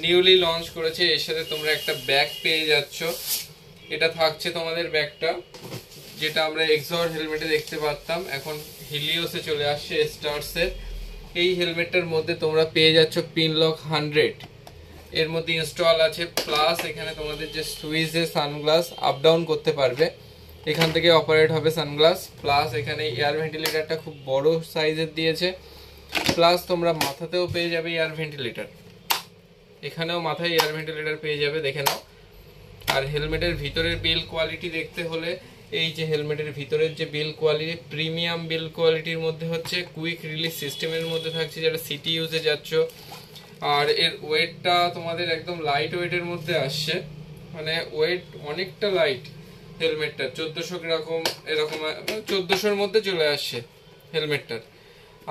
Newly launch করেছে। এর সাথে তোমরা একটা ব্যাগ পেয়ে যাচ্ছ। এটা থাকছে তোমাদের ব্যাগটা, যেটা আমরা এক্সর হেলমেটে দেখতে পারতাম, এখন হিলিওসে চলে আসছে স্টার্সের। এই হেলমেটটার মধ্যে তোমরা পেয়ে যাচ্ছ পিনলক 100, এর মধ্যে ইনস্টল আছে। প্লাস এখানে তোমাদের যে সুইচে সানগ্লাস আপ ডাউন করতে পারবে, এখান থেকে অপারেট হবে সানগ্লাস। প্লাস এখানে এয়ার ভেন্টিলেটরটা খুব বড় সাইজের দিয়েছে। প্লাস তোমরা মাথাতেও পেয়ে যাবে এয়ার ভেন্টিলেটর, এখানেও মাথায় এয়ার ভেন্টিলেটর পেয়ে যাবে, দেখে নাও। আর হেলমেটের ভিতরের বিল্ড কোয়ালিটি দেখতে হলে, এই যে হেলমেটের ভিতরের যে বিল্ড কোয়ালিটি, প্রিমিয়াম বিল্ড কোয়ালিটির মধ্যে হচ্ছে, কুইক রিলিজ সিস্টেমের মধ্যে থাকছে, যেটা সিটি ইউজে যাচ্ছ। আর এর ওয়েটটা তোমাদের একদম লাইট ওয়েটের মধ্যে আসছে, মানে ওয়েট অনেকটা লাইট হেলমেটটা, 1400 এরকম 1400-র মধ্যে চলে আসছে হেলমেটটার।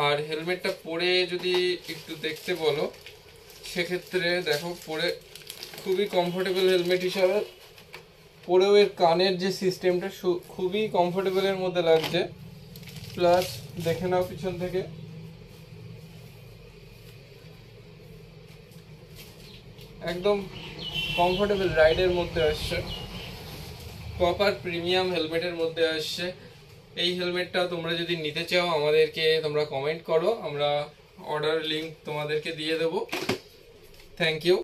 আর হেলমেটটা পরে যদি একটু দেখতে বলো, সেক্ষেত্রে দেখো পরে খুবই কমফোর্টেবল হেলমেট হিসাবে, পরেও এর কানের যে সিস্টেমটা খুবই কমফোর্টেবলের মধ্যে লাগছে। প্লাস দেখে নাও পিছন থেকে, একদম কমফোর্টেবল রাইডের মধ্যে আসছে, প্রপার প্রিমিয়াম হেলমেটের মধ্যে আসছে। এই হেলমেটটা তোমরা যদি নিতে চাও আমাদেরকে তোমরা কমেন্ট করো, আমরা অর্ডার লিংক তোমাদেরকে দিয়ে দেবো। Thank you.